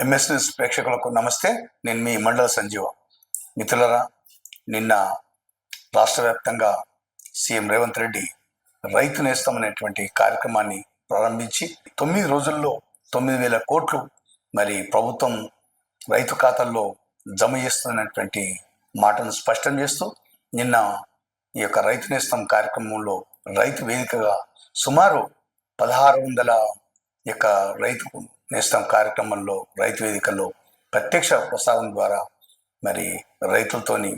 MS news ప్రేక్షకులకు నమస్తే. నేను మీ మండల సంజీవ. మిత్రులరా, నిన్న రాష్ట్ర వ్యాప్తంగా సీఎం రేవంత్ రెడ్డి రైతు నేస్తం అనేటువంటి కార్యక్రమాన్ని ప్రారంభించి 9 రోజుల్లో 9,000 కోట్లు మరి ప్రభుత్వం రైతు ఖాతాల్లో జమ చేస్తున్నటువంటి మాటను స్పష్టం చేస్తూ నిన్న ఈ యొక్క రైతు నేస్తం కార్యక్రమంలో రైతు వేదికగా సుమారు 1600 యొక్క రైతు నేస్తం కార్యక్రమంలో రైతు వేదికల్లో ప్రత్యక్ష ప్రసారం ద్వారా మరి రైతులతోని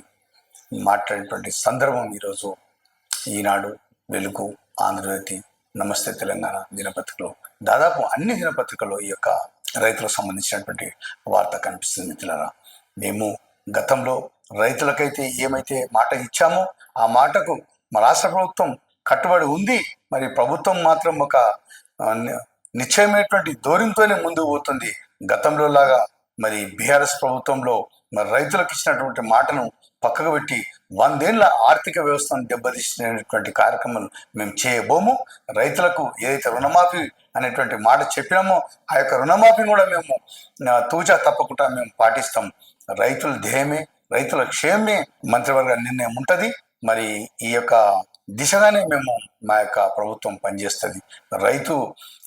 మాట్లాడినటువంటి సందర్భం ఈరోజు ఈనాడు, వెలుగు, ఆంధ్రజ్యోతి, నమస్తే తెలంగాణ దినపత్రికలో దాదాపు అన్ని దినపత్రికల్లో ఈ యొక్క రైతులకు సంబంధించినటువంటి వార్త కనిపిస్తుంది. మిత్రులారా, మేము గతంలో రైతులకైతే ఏమైతే మాట ఇచ్చామో ఆ మాటకు మా రాష్ట్ర ప్రభుత్వం కట్టుబడి ఉంది. మరి ప్రభుత్వం మాత్రం ఒక నిశ్చయమైనటువంటి ధోరణితోనే ముందుకు పోతుంది. గతంలో లాగా మరి బీఆర్ఎస్ ప్రభుత్వంలో మరి రైతులకు ఇచ్చినటువంటి మాటను పక్కకు పెట్టి 100 ఏళ్ల ఆర్థిక వ్యవస్థను దెబ్బతీసినటువంటి కార్యక్రమాలు మేము చేయబోము. రైతులకు ఏదైతే రుణమాఫీ అనేటువంటి మాట చెప్పినామో ఆ యొక్క రుణమాఫీని కూడా మేము తూచా తప్పకుండా మేము పాటిస్తాం. రైతుల ధ్యేయమే, రైతుల క్షేమమే మంత్రివర్గ నిర్ణయం ఉంటుంది. మరి ఈ యొక్క దిశగానే మేము మా యొక్క ప్రభుత్వం పనిచేస్తుంది. రైతు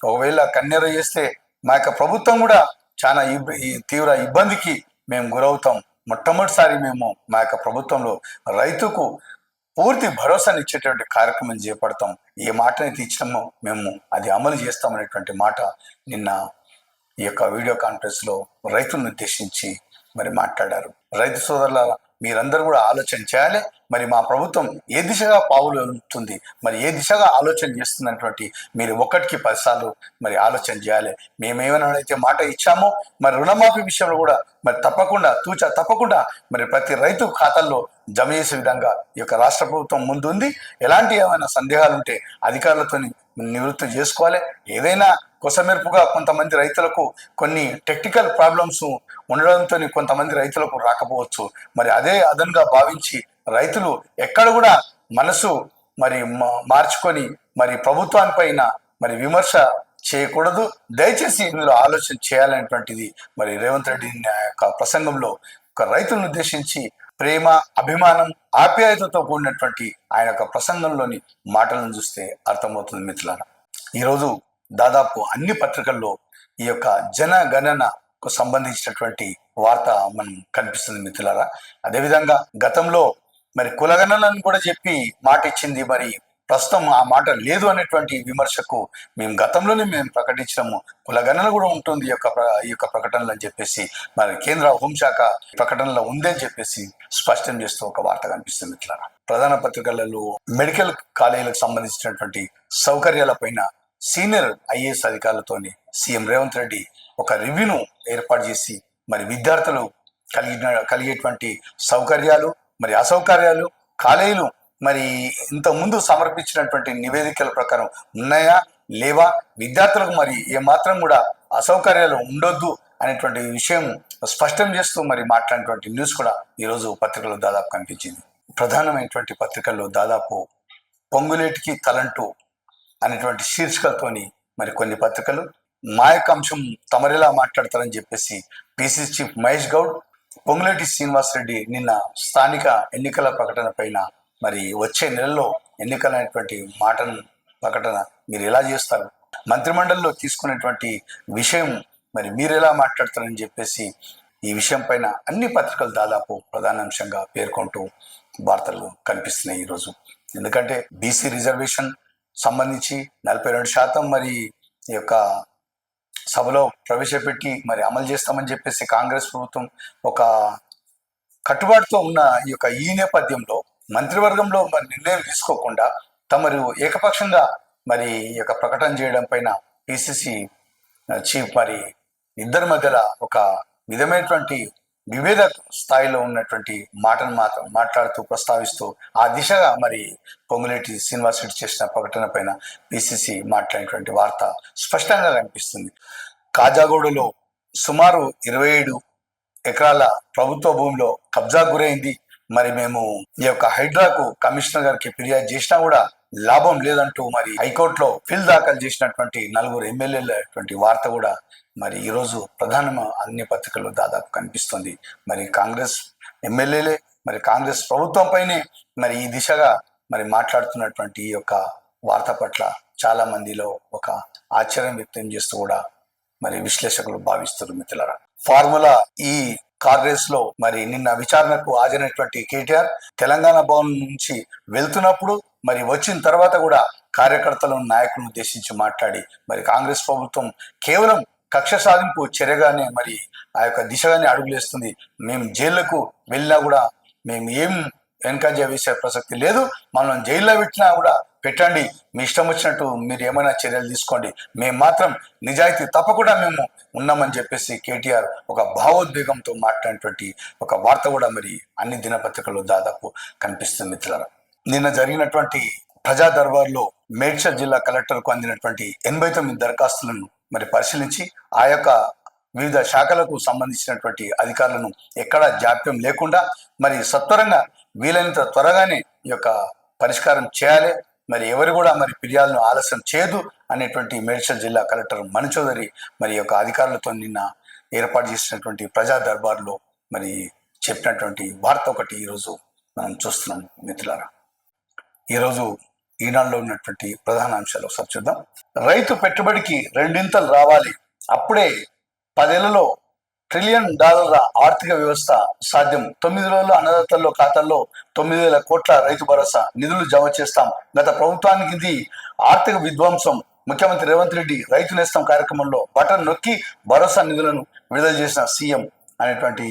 ఒకవేళ కన్నెర చేస్తే మా యొక్క ప్రభుత్వం కూడా చాలా తీవ్ర ఇబ్బందికి మేము గురవుతాం. మొట్టమొదటిసారి మేము మా యొక్క ప్రభుత్వంలో రైతుకు పూర్తి భరోసాని ఇచ్చేటువంటి కార్యక్రమం చేపడతాం. ఏ మాటనైతే ఇచ్చినామో మేము అది అమలు చేస్తామనేటువంటి మాట నిన్న ఈ యొక్క వీడియో కాన్ఫరెన్స్లో రైతులను ఉద్దేశించి మరి మాట్లాడారు. రైతు సోదరుల మీరందరూ కూడా ఆలోచన చేయాలి. మరి మా ప్రభుత్వం ఏ దిశగా పావులు వెళ్తుంది, మరి ఏ దిశగా ఆలోచన చేస్తున్నటువంటి మీరు 1కి 10 సార్లు మరి ఆలోచన చేయాలి. మేమేమైనా మాట ఇచ్చామో మరి రుణమాఫీ విషయంలో కూడా మరి తప్పకుండా మరి ప్రతి రైతు ఖాతాల్లో జమ చేసే విధంగా ఈ యొక్క రాష్ట్ర ప్రభుత్వం ముందుంది. ఎలాంటి ఏమైనా సందేహాలు ఉంటే అధికారులతో నివృత్తి చేసుకోవాలి. ఏదైనా కొసమెరుపుగా కొంతమంది రైతులకు కొన్ని టెక్నికల్ ప్రాబ్లమ్స్ ఉండడంతో కొంతమంది రైతులకు రాకపోవచ్చు. మరి అదే అదనుగా భావించి రైతులు ఎక్కడ కూడా మనసు మరి మార్చుకొని మరి ప్రభుత్వానిపైన మరి విమర్శ చేయకూడదు. దయచేసి ఇందులో ఆలోచన చేయాలనేటువంటిది మరి రేవంత్ రెడ్డి యొక్క ప్రసంగంలో ఒక రైతులను ఉద్దేశించి ప్రేమ, అభిమానం, ఆప్యాయతతో కూడినటువంటి ఆయన యొక్క ప్రసంగంలోని మాటలను చూస్తే అర్థమవుతుంది. మిత్రులారా, ఈరోజు దాదాపు అన్ని పత్రికల్లో ఈ యొక్క జనగణనకు సంబంధించినటువంటి వార్త మనం కనిపిస్తుంది. మిత్రులారా, అదేవిధంగా గతంలో మరి కులగణనని కూడా చెప్పి మాట ఇచ్చింది. మరి ప్రస్తుతం ఆ మాట లేదు అనేటువంటి విమర్శకు మేము గతంలోనే ప్రకటించినాము. కులగణన కూడా ఉంటుంది ఈ యొక్క ప్రకటనలు అని చెప్పేసి మరి కేంద్ర హోంశాఖ ప్రకటనలో ఉందని చెప్పేసి స్పష్టం చేస్తూ ఒక వార్త కనిపిస్తుంది. ఇట్లా ప్రధాన పత్రికలలో మెడికల్ కాలేజీలకు సంబంధించినటువంటి సౌకర్యాలపైన సీనియర్ ఐఏఎస్ అధికారులతోని సీఎం రేవంత్ రెడ్డి ఒక రివ్యూను ఏర్పాటు చేసి మరి విద్యార్థులు కలిగేటువంటి సౌకర్యాలు మరి అసౌకర్యాలు కాలేజీలు మరి ఇంత ముందు సమర్పించినటువంటి నివేదికల ప్రకారం ఉన్నాయా లేవా, విద్యార్థులకు మరి ఏమాత్రం కూడా అసౌకర్యాలు ఉండొద్దు అనేటువంటి విషయం స్పష్టం చేస్తూ మరి మాట్లాడినటువంటి న్యూస్ కూడా ఈరోజు పత్రికల్లో దాదాపు కనిపించింది. ప్రధానమైనటువంటి పత్రికల్లో దాదాపు పొంగులేటికి తలంటూ అనేటువంటి శీర్షికలతోని మరి కొన్ని పత్రికలు మా యొక్క అంశం తమరెలా మాట్లాడతారని చెప్పేసి పిసిసి చీఫ్ మహేష్ గౌడ్, పొంగులేటి శ్రీనివాసరెడ్డి నిన్న స్థానిక ఎన్నికల ప్రకటన పైన మరి వచ్చే నెలలో ఎన్నికలైనటువంటి ప్రకటన మీరు ఎలా చేస్తారు, మంత్రిమండలిలో తీసుకునేటువంటి విషయం మరి మీరు ఎలా మాట్లాడతారని చెప్పేసి ఈ విషయం పైన అన్ని పత్రికలు దాదాపు ప్రధానాంశంగా పేర్కొంటూ వార్తలు కనిపిస్తున్నాయి ఈరోజు. ఎందుకంటే బీసీ రిజర్వేషన్ సంబంధించి 42% మరి ఈ యొక్క సభలో ప్రవేశపెట్టి మరి అమలు చేస్తామని చెప్పేసి కాంగ్రెస్ ప్రభుత్వం ఒక కట్టుబాటుతో ఉన్న ఈ నేపథ్యంలో మంత్రివర్గంలో మరి నిర్ణయం తీసుకోకుండా తమరు ఏకపక్షంగా మరి ఈ యొక్క ప్రకటన చేయడం పైన పిసిసి చీఫ్ మరి ఇద్దరి మధ్యలో ఒక విధమైనటువంటి విభేద స్థాయిలో ఉన్నటువంటి మాటను మాట్లాడుతూ ప్రస్తావిస్తూ ఆ దిశగా మరి పొంగులేటి శ్రీనివాసరెడ్డి చేసిన ప్రకటన పైన పిసిసి మాట్లాడినటువంటి వార్త స్పష్టంగా కనిపిస్తుంది. కాజాగూడలో సుమారు 27 ఎకరాల ప్రభుత్వ భూమిలో కబ్జా గురైంది. మరి మేము ఈ యొక్క హైడ్రాకు కమిషనర్ గారికి ఫిర్యాదు చేసినా కూడా లాభం లేదంటూ మరి హైకోర్టులో పిల్ దాఖలు చేసినటువంటి 4 ఎమ్మెల్యేలటువంటి వార్త కూడా మరి ఈరోజు ప్రధాన అన్ని పత్రికల్లో దాదాపు కనిపిస్తుంది. మరి కాంగ్రెస్ ఎమ్మెల్యేలే మరి కాంగ్రెస్ ప్రభుత్వం పైనే మరి ఈ దిశగా మరి మాట్లాడుతున్నటువంటి ఈ యొక్క వార్త పట్ల చాలా మందిలో ఒక ఆశ్చర్యం వ్యక్తం చేస్తూ కూడా మరి విశ్లేషకులు భావిస్తున్నారు. మిత్రులారా, ఫార్ములా ఈ కార్ రేస్ లో మరి నిన్న విచారణకు హాజరైనటువంటి కేటీఆర్ తెలంగాణ భవన్ నుంచి వెళ్తున్నప్పుడు మరి వచ్చిన తర్వాత కూడా కార్యకర్తలను నాయకులను ఉద్దేశించి మాట్లాడి మరి కాంగ్రెస్ ప్రభుత్వం కేవలం కక్ష సాధింపు చర్యగానే మరి ఆ యొక్క దిశగానే అడుగులేస్తుంది. మేము జైళ్లకు వెళ్ళినా కూడా మేము ఏం వెనకంజ వేసే ప్రసక్తి లేదు, మనం జైల్లో పెట్టినా కూడా పెట్టండి, మీ ఇష్టం వచ్చినట్టు మీరు ఏమైనా చర్యలు తీసుకోండి, మేము మాత్రం నిజాయితీ తప్పకుండా మేము ఉన్నామని చెప్పేసి కేటీఆర్ ఒక భావోద్వేగంతో మాట్లాడినటువంటి ఒక వార్త కూడా మరి అన్ని దినపత్రికల్లో దాదాపు కనిపిస్తుంది. మిత్రులారా, నిన్న జరిగినటువంటి ప్రజా దర్బార్లో మేడ్చల్ జిల్లా కలెక్టర్కు అందినటువంటి 89 దరఖాస్తులను మరి పరిశీలించి ఆ యొక్క వివిధ శాఖలకు సంబంధించినటువంటి అధికారులను ఎక్కడా జాప్యం లేకుండా మరి సత్వరంగా వీలైనంత త్వరగానే ఈ యొక్క పరిష్కారం చేయాలి, మరి ఎవరు కూడా మరి ఫిర్యాదులను ఆలస్యం చేయదు అనేటువంటి మేడ్చల్ జిల్లా కలెక్టర్ మణి చౌదరి మరి యొక్క అధికారులతో నిన్న ఏర్పాటు చేసినటువంటి ప్రజా దర్బార్లో మరి చెప్పినటువంటి వార్త ఒకటి ఈరోజు మనం చూస్తున్నాం. మిత్రులారా, ఈరోజు ఈనాడులో ఉన్నటువంటి ప్రధాన అంశాలు ఒకసారి చూద్దాం. రైతు పెట్టుబడికి 2 రావాలి, అప్పుడే 10 ఏళ్లలో $1 ట్రిలియన్ ఆర్థిక వ్యవస్థ సాధ్యం. 9 రోజుల్లో అన్నదాతల్లో ఖాతాల్లో 9,000 కోట్ల రైతు భరోసా నిధులు జమ చేస్తాం. గత ప్రభుత్వానికి ఇది ఆర్థిక విధ్వంసం. ముఖ్యమంత్రి రేవంత్ రెడ్డి రైతు నేస్తం కార్యక్రమంలో బటన్ నొక్కి భరోసా నిధులను విడుదల చేసిన సీఎం అనేటువంటి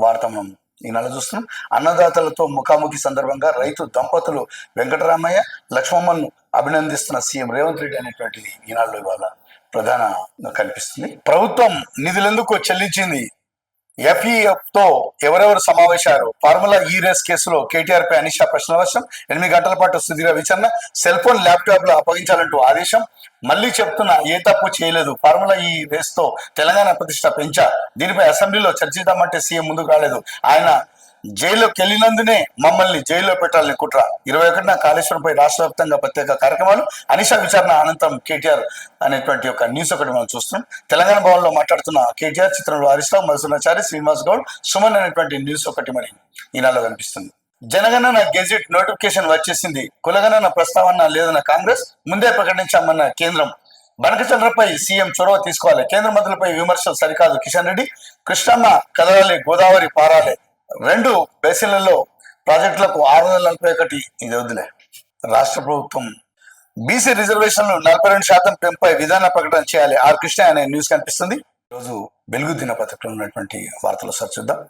వార్త మనం ఈనాడు చూస్తున్నాం. అన్నదాతలతో ముఖాముఖి సందర్భంగా రైతు దంపతులు వెంకటరామయ్య లక్ష్మమ్మను అభినందిస్తున్న సీఎం రేవంత్ రెడ్డి అనేటువంటిది ఈనాడులో ఇవాళ ప్రధానంగా కనిపిస్తుంది. ప్రభుత్వం నిధులెందుకు చెల్లించింది, ఎఫ్ఈఎఫ్ తో ఎవరెవరు సమావేశారు, ఫార్ములా ఈ రేస్ కేసులో కేటీఆర్ పై అనిషా ప్రశ్నల వర్షం, 8 గంటల పాటు సుదీర్ఘ విచారణ, సెల్ ఫోన్ ల్యాప్టాప్లు అప్పగించాలంటూ ఆదేశం. మళ్ళీ చెప్తున్నా, ఏ తప్పు చేయలేదు, ఫార్ములా ఈ రేస్ తో తెలంగాణ ప్రతిష్ట పెంచా, దీనిపై అసెంబ్లీలో చర్చిద్దామంటే సీఎం ముందుకు రాలేదు, ఆయన జైల్లోకి వెళ్ళినందునే మమ్మల్ని జైల్లో పెట్టాలని కుట్ర, 21న కాళేశ్వరంపై రాష్ట్ర వ్యాప్తంగా ప్రత్యేక కార్యక్రమాలు, అనిషా విచారణ అనంతరం కేటీఆర్ అనేటువంటి ఒక న్యూస్ ఒకటి మనం చూస్తున్నాం. తెలంగాణ భవన్ లో మాట్లాడుతున్న కేటీఆర్ చిత్రంలో హరీష్ రావు, మధుసూనాచారి, శ్రీనివాస్ గౌడ్, సుమన్ అనేటువంటి న్యూస్ ఒకటి మరి ఈనాడులో కనిపిస్తుంది. జనగణన గెజిట్ నోటిఫికేషన్ వచ్చేసింది, కులగణన ప్రస్తావన లేదన్న కాంగ్రెస్, ముందే ప్రకటించామన్న కేంద్రం. బనకచంద్రపై సీఎం చొరవ తీసుకోవాలి, కేంద్ర మంత్రులపై విమర్శలు సరికాదు, కిషన్ రెడ్డి. కృష్ణమ్మ కదలాలి, గోదావరి పారాలి, 2 బేసిన్లలో ప్రాజెక్టులకు 641. ఇది వద్దులే. రాష్ట్ర ప్రభుత్వం బీసీ రిజర్వేషన్లు 42% పెంపై విధాన ప్రకటన చేయాలి, ఆర్ కృష్ణ అనే న్యూస్ కనిపిస్తుంది. ఈరోజు వెలుగు దినపత్రికలో ఉన్నటువంటి వార్తలు సార్ చూద్దాం.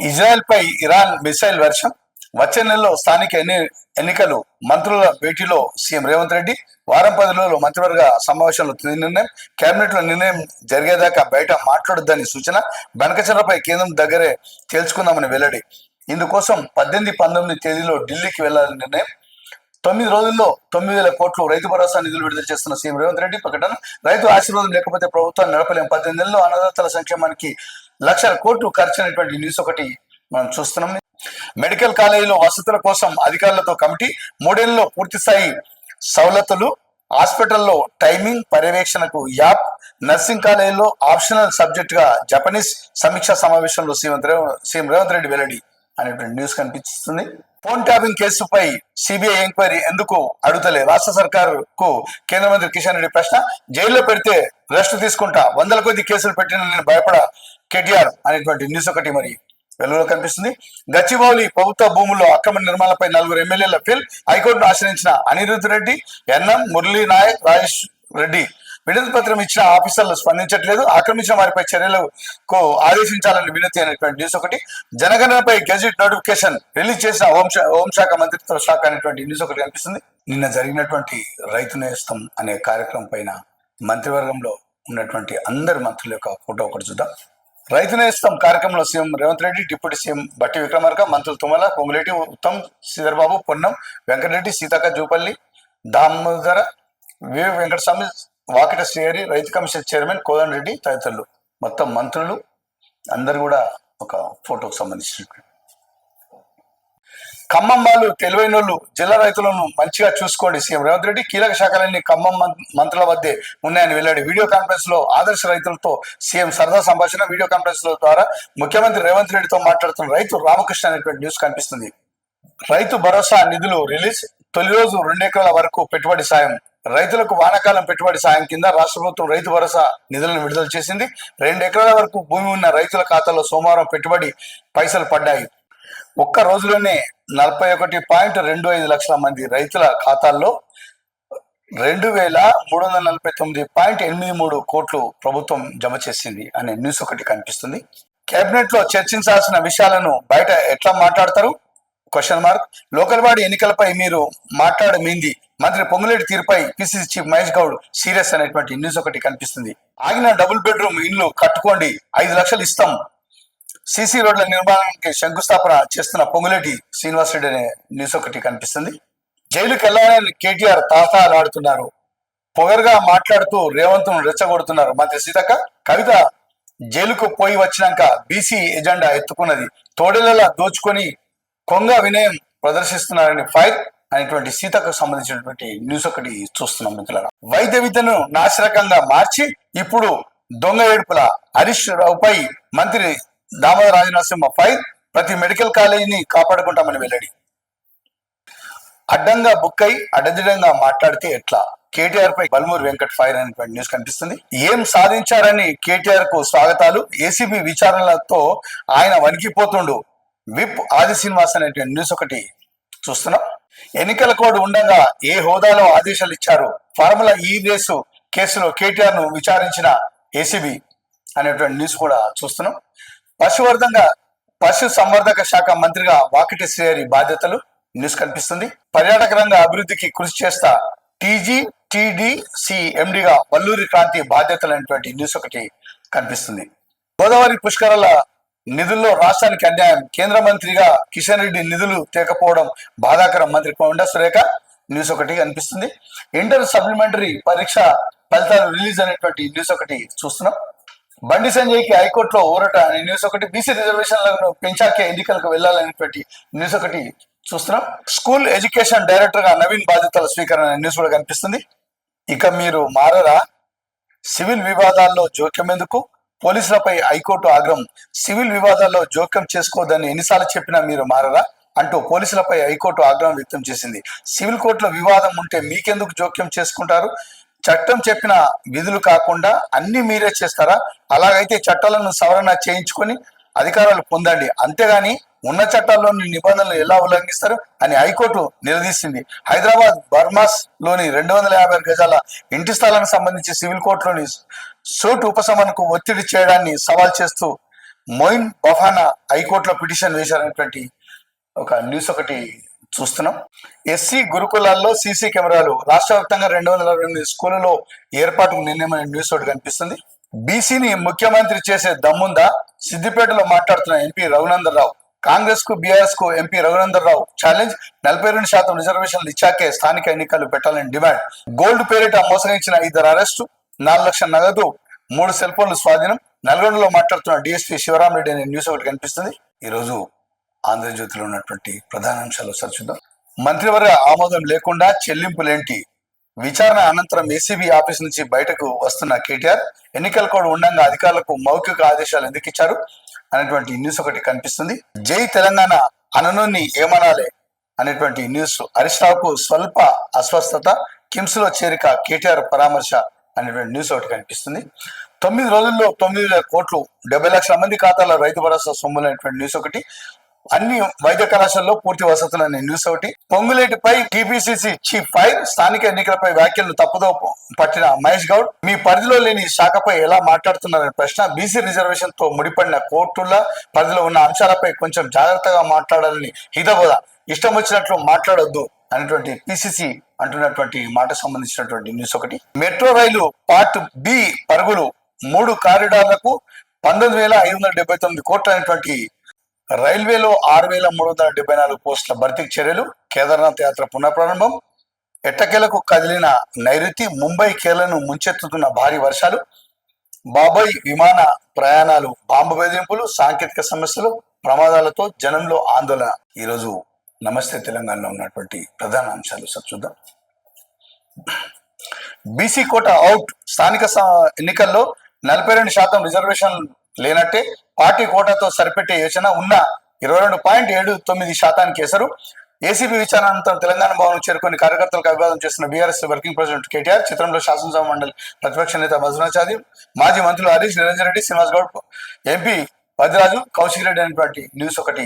ఇజ్రాయెల్ పై ఇరాన్ మిసైల్ వర్షం, వచ్చే నెలలో స్థానిక ఎన్నికలు, మంత్రుల భేటీలో సీఎం రేవంత్ రెడ్డి, వారం 10 రోజులు మంత్రివర్గ సమావేశంలో తుది నిర్ణయం, కేబినెట్ లో నిర్ణయం జరిగేదాకా బయట మాట్లాడొద్దని సూచన, బనకచంద్రపై కేంద్రం దగ్గరే తేల్చుకుందామని వెల్లడి, ఇందుకోసం 18-19 తేదీలో ఢిల్లీకి వెళ్లాలని నిర్ణయం, 9 రోజుల్లో 9,000 కోట్లు రైతు భరోసా నిధులు విడుదల చేస్తున్న సీఎం రేవంత్ రెడ్డి ప్రకటన, రైతు ఆశీర్వాదం లేకపోతే ప్రభుత్వాన్ని నడపలేం, 18 నెలల్లో అన్నదాతల సంక్షేమానికి 1,00,000 కోట్లు ఖర్చు అనేటువంటి న్యూస్ ఒకటి మనం చూస్తున్నాం. మెడికల్ కాలేజీలో వసతుల కోసం అధికారులతో కమిటీ, 3 ఏళ్లలో పూర్తి స్థాయి సవలతులు, హాస్పిటల్లో టైమింగ్ పర్యవేక్షణకు యాప్, నర్సింగ్ కాలేజీలో ఆప్షనల్ సబ్జెక్ట్ గా జపనీస్ సమీక్షా సమావేశంలో సీఎం రేవంత్ రెడ్డి వెల్లడి అనేటువంటి న్యూస్ కనిపిస్తుంది. ఫోన్ ట్యాపింగ్ కేసుపై సిబిఐ ఎంక్వైరీ ఎందుకు అడుగుతలే, రాష్ట్ర సర్కారుకు కేంద్ర మంత్రి కిషన్ రెడ్డి ప్రశ్న, జైల్లో పెడితే రెస్ట్ తీసుకుంటా, 100 కొద్ది కేసులు పెట్టిన నేను భయపడ కేటీఆర్ అనేటువంటి న్యూస్ ఒకటి మరి వెలుగులో కనిపిస్తుంది. గచ్చిబౌలి ప్రభుత్వ భూముల్లో అక్రమ నిర్మాణాలపై 4 ఎమ్మెల్యేల పిల్, హైకోర్టును ఆశ్రయించిన అనిరుద్ధ్ రెడ్డి, ఎన్ఎం మురళీ నాయక్, రాజేష్ రెడ్డి. వినతి పత్రం ఇచ్చిన ఆఫీసర్లు స్పందించట్లేదు, ఆక్రమించిన వారిపై చర్యలకు ఆదేశించాలని వినతి అనేటువంటి న్యూస్ ఒకటి. జనగణనపై గెజిట్ నోటిఫికేషన్ రిలీజ్ చేసిన హోంశాఖ మంత్రిత్వ శాఖ అనేటువంటి న్యూస్ ఒకటి కనిపిస్తుంది. నిన్న జరిగినటువంటి రైతు నేస్తం అనే కార్యక్రమం పైన మంత్రివర్గంలో ఉన్నటువంటి అందరి మంత్రుల యొక్క ఫోటో ఒకటి చూద్దాం. రైతు నేస్తం కార్యక్రమంలో CM Revanth Reddy, deputy CM బట్టి విక్రమార్క, మంత్రులు తుమ్మల, పొంగులేటి, ఉత్తమ్, శ్రీధర్బాబు, పొన్నం, వెంకటరెడ్డి, సీతక్క, జూపల్లి, దామోదర, వెంకటస్వామి, వాకిట శ్రీహరి, రైతు కమిషన్ చైర్మన్ కోదండ రెడ్డి తదితరులు, మొత్తం మంత్రులు అందరు కూడా ఒక ఫోటోకు సంబంధించిన ఖమ్మం వాళ్ళు తెలివైనోళ్ళు, జిల్లా రైతులను మంచిగా చూసుకోండి. సీఎం రేవంత్ రెడ్డి కీలక శాఖలన్నీ ఖమ్మం మంత్రుల వద్దే ఉన్నాయని వెల్లడి. వీడియో కాన్ఫరెన్స్ లో ఆదర్శ రైతులతో సీఎం సరదా సంభాషణ. వీడియో కాన్ఫరెన్స్ లో ద్వారా ముఖ్యమంత్రి రేవంత్ రెడ్డితో మాట్లాడుతున్న రైతు రామకృష్ణ అనేటువంటి న్యూస్ కనిపిస్తుంది. రైతు భరోసా నిధులు రిలీజ్. తొలి రోజు 2 ఎకరాల వరకు పెట్టుబడి సాయం. రైతులకు వానాకాలం పెట్టుబడి సాయం కింద రాష్ట్ర ప్రభుత్వం రైతు భరోసా నిధులను విడుదల చేసింది. 2 ఎకరాల వరకు భూమి ఉన్న రైతుల ఖాతాలో సోమవారం పెట్టుబడి పైసలు పడ్డాయి. ఒక్క రోజులోనే 41.25 లక్షల మంది రైతుల ఖాతాల్లో 2349.83 కోట్లు ప్రభుత్వం జమ చేసింది అనే న్యూస్ ఒకటి కనిపిస్తుంది. కేబినెట్ లో చర్చించాల్సిన విషయాలను బయట ఎట్లా మాట్లాడతారు? Question mark. లోకల్ బాడీ ఎన్నికలపై మీరు మాట్లాడమింది. మంత్రి పొంగులేటి తీరుపై PCC chief Mahesh Goud serious అనేటువంటి న్యూస్ ఒకటి కనిపిస్తుంది. ఆగిన డబుల్ బెడ్రూమ్ ఇల్లు కట్టుకోండి, 5 లక్షలు ఇస్తాం. సిసి రోడ్ల నిర్మాణానికి శంకుస్థాపన చేస్తున్న పొంగులేటి శ్రీనివాసరెడ్డి అనే న్యూస్ ఒకటి కనిపిస్తుంది. జైలుకి వెళ్లాలని కేటీఆర్ తాతాలాడుతున్నారు. పొగరుగా మాట్లాడుతూ రేవంత్ను రెచ్చగొడుతున్నారు. మంత్రి సీతక్క. కవిత జైలుకు పోయి వచ్చినాక బీసీ ఎజెండా ఎత్తుకున్నది. తోడేలలా దోచుకొని కొంగ వినయం ప్రదర్శిస్తున్నారని ఫైర్ అనేటువంటి సీతకు సంబంధించినటువంటి న్యూస్ ఒకటి చూస్తున్నాం మిత్రులారా. వైద్య విద్యను నాశరకంగా మార్చి ఇప్పుడు దొంగ ఏడుపుల హరీష్ రావుపై మంత్రి దామోదర రాజనరసింహ ఫైర్. ప్రతి మెడికల్ కాలేజీని కాపాడుకుంటామని వెల్లడి. అడ్డంగా బుక్కై అడ్డదిడ్డంగా మాట్లాడితే ఎట్లా? కేటీఆర్ పై బల్మూరి వెంకట్ ఫైర్ అనేటువంటి న్యూస్ కనిపిస్తుంది. ఏం సాధించారని కేటీఆర్ కు స్వాగతాలు. ఏసీబీ విచారణలతో ఆయన వణికిపోతుండు. విప్ ఆది శ్రీనివాస్ అనేటువంటి న్యూస్ ఒకటి చూస్తున్నాం. ఎన్నికల కోడ్ ఉండగా ఏ హోదాలో ఆదేశాలు ఇచ్చారు? ఫార్ములా ఈ రేసు కేసులో కేటీఆర్ ను విచారించిన ఏసీబీ అనేటువంటి న్యూస్ కూడా చూస్తున్నాం. పశు సంవర్ధక శాఖ మంత్రిగా వాకిటి శ్రీహరి బాధ్యతలు న్యూస్ కనిపిస్తుంది. పర్యాటక రంగ అభివృద్ధికి కృషి చేస్తా టీడీసీ ఎండిగా వల్లూరి క్రాంతి బాధ్యతలు అనేటువంటి న్యూస్ ఒకటి కనిపిస్తుంది. గోదావరి పుష్కరాల నిధుల్లో రాష్ట్రానికి అన్యాయం. కేంద్ర మంత్రిగా కిషన్ రెడ్డి నిధులు తేకపోవడం బాధాకరం. మంత్రి కొండ సురేఖ న్యూస్ ఒకటి కనిపిస్తుంది. ఇంటర్ సప్లిమెంటరీ పరీక్ష ఫలితాలు రిలీజ్ అనేటువంటి న్యూస్ ఒకటి చూస్తున్నాం. బండి సంజయ్కి హైకోర్టులో ఊరట అనే న్యూస్ ఒకటి. బీసీ రిజర్వేషన్లను పెంచాకే ఎన్నికలకు వెళ్లాలనేటువంటి న్యూస్ ఒకటి చూస్తున్నాం. స్కూల్ ఎడ్యుకేషన్ డైరెక్టర్ గా నవీన్ బాధ్యతల స్వీకరణ అనే న్యూస్ కూడా కనిపిస్తుంది. ఇక మీరు మారరా? సివిల్ వివాదాల్లో జోక్యం ఎందుకు? పోలీసులపై హైకోర్టు ఆగ్రహం. సివిల్ వివాదాల్లో జోక్యం చేసుకోవద్దని ఎన్నిసార్లు చెప్పినా మీరు మారరా అంటూ పోలీసులపై హైకోర్టు ఆగ్రహం వ్యక్తం చేసింది. సివిల్ కోర్టులో వివాదం ఉంటే మీకెందుకు జోక్యం చేసుకుంటారు? చట్టం చెప్పిన విధులు కాకుండా అన్ని మీరే చేస్తారా? అలాగైతే చట్టాలను సవరణ చేయించుకొని అధికారాలు పొందండి, అంతేగాని ఉన్న చట్టాల్లోని నిబంధనలు ఎలా ఉల్లంఘిస్తారు అని హైకోర్టు నిలదీసింది. హైదరాబాద్ బర్మాస్ లోని 250 గజాల ఇంటి స్థలానికి సంబంధించి సివిల్ కోర్టులోని సూట్ ఉపశమనకు ఒత్తిడి చేయడాన్ని సవాల్ చేస్తూ మొయిన్ బఫానా హైకోర్టులో పిటిషన్ వేశారనేటువంటి ఒక న్యూస్ ఒకటి చూస్తున్నాం. ఎస్సీ గురుకులాల్లో సీసీ కెమెరాలు. రాష్ట్ర వ్యాప్తంగా 228 స్కూళ్లలో ఏర్పాటుకు నిర్ణయమైన న్యూస్ ఒకటి కనిపిస్తుంది. బీసీని ముఖ్యమంత్రి చేసే దమ్ముందా? సిద్దిపేటలో మాట్లాడుతున్న ఎంపీ రఘునందన్ రావు. కాంగ్రెస్ కు బీఆర్ఎస్ కు ఎంపీ రఘునందన్ రావు ఛాలెంజ్. 42% రిజర్వేషన్లు ఇచ్చాకే స్థానిక ఎన్నికలు పెట్టాలని డిమాండ్. గోల్డ్ పేరిట మోసగించిన 2 అరెస్టు, 4 లక్షల నగదు, 3 సెల్ ఫోన్లు స్వాధీనం. నల్గొండలో మాట్లాడుతున్న డిఎస్పీ శివరామరెడ్డి అనే న్యూస్ ఒకటి కనిపిస్తుంది. ఈరోజు ఆంధ్రజ్యోతిలో ఉన్నటువంటి ప్రధాన అంశాలు ఒకసారి చూద్దాం. మంత్రివర్గ ఆమోదం లేకుండా చెల్లింపులేంటి? విచారణ అనంతరం ఏసీబీ ఆఫీస్ నుంచి బయటకు వస్తున్న కేటీఆర్. ఎన్నికల కోడ్ ఉండగా అధికారులకు మౌఖిక ఆదేశాలు ఎందుకు ఇచ్చారు అనేటువంటి న్యూస్ ఒకటి కనిపిస్తుంది. జై తెలంగాణ అననుని ఏమనాలే అనేటువంటి న్యూస్. హరీష్ రావుకు స్వల్ప అస్వస్థత, కిమ్స్ లో చేరిక, కేటీఆర్ పరామర్శ అనేటువంటి న్యూస్ ఒకటి కనిపిస్తుంది. 9 రోజుల్లో 9,000 కోట్లు, 70 లక్షల మంది ఖాతాలో రైతు భరోసా సొమ్ములు అనేటువంటి న్యూస్ ఒకటి. అన్ని వైద్య కళాశాలలో పూర్తి వసతులు అనే న్యూస్ ఒకటి. పొంగులేటిపై టీపీసీసీ చీఫ్ ఫైర్. స్థానిక ఎన్నికలపై వ్యాఖ్యలను తప్పుదో పట్టిన మహేష్ గౌడ్. మీ పరిధిలో లేని శాఖపై ఎలా మాట్లాడుతున్నారనే ప్రశ్న. బీసీ రిజర్వేషన్ తో ముడిపడిన కోర్టుల పరిధిలో ఉన్న అంశాలపై కొంచెం జాగ్రత్తగా మాట్లాడాలని హితబోధ. ఇష్టం వచ్చినట్లు మాట్లాడొద్దు అనేటువంటి పిసిసి అంటున్నటువంటి మాట సంబంధించినటువంటి న్యూస్ ఒకటి. మెట్రో రైలు పార్ట్ బి పరుగులు 3 కారిడార్లకు 19,579 కోట్లు అనేటువంటి రైల్వేలో 6,374 పోస్టుల భర్తీకి చర్యలు. కేదార్నాథ్ యాత్ర పునఃప్రారంభం. ఎట్టకేలకు కదిలిన నైరుతి. ముంబై కేరళను ముంచెత్తుతున్న భారీ వర్షాలు. బాబాయ్ విమాన ప్రయాణాలు బాంబు బెదిరింపులు, సాంకేతిక సమస్యలు, ప్రమాదాలతో జనంలో ఆందోళన. ఈరోజు నమస్తే తెలంగాణలో ఉన్నటువంటి ప్రధాన అంశాలు సార్ చూద్దాం. BC quota out. స్థానిక ఎన్నికల్లో 42% రిజర్వేషన్ లేనట్టే పార్టీ కోటాతో సరిపెట్టే యోచన ఉన్న 22.79% ఎసరు. ఏసీబీ విచారణ అనంతరం తెలంగాణ భవన్ చేరుకుని కార్యకర్తలకు అభివాదం చేస్తున్న బీఆర్ఎస్ వర్కింగ్ ప్రెసిడెంట్ కేటీఆర్. చిత్రంలో శాసనసభ మండలి ప్రతిపక్ష నేత మధునాచారి, మాజీ మంత్రులు హరీష్, నిరంజన్ రెడ్డి, శ్రీనివాస్ గౌడ్, ఎంపీ వదిరాజు, కౌశిక్ రెడ్డి అనేటువంటి న్యూస్ ఒకటి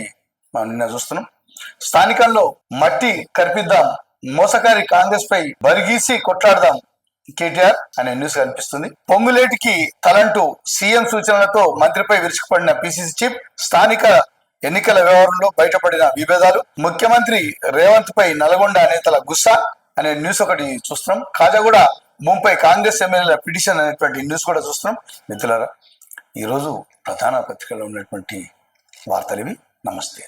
మనం నిన్న చూస్తున్నాం. స్థానికంలో మట్టి కరిపిద్దాం, మోసకారి కాంగ్రెస్ పై బరిగీసి కొట్లాడదాం కేటీఆర్ అనే న్యూస్ కనిపిస్తుంది. పొంగులేటికి తలంటూ సీఎం సూచనలతో మంత్రిపై విరుచుకుపడిన పిసిసి చీఫ్. స్థానిక ఎన్నికల వ్యవహారంలో బయటపడిన విభేదాలు. ముఖ్యమంత్రి రేవంత్ పై నల్గొండ నేతల గుస్సా అనే న్యూస్ ఒకటి చూస్తున్నాం. కాజాగూడ ముంపై కాంగ్రెస్ ఎమ్మెల్యేల పిటిషన్ అనేటువంటి న్యూస్ కూడా చూస్తున్నాం. మిత్రులారా, ఈరోజు ప్రధాన పత్రికలో ఉన్నటువంటి వార్తలు ఇవి. నమస్తే.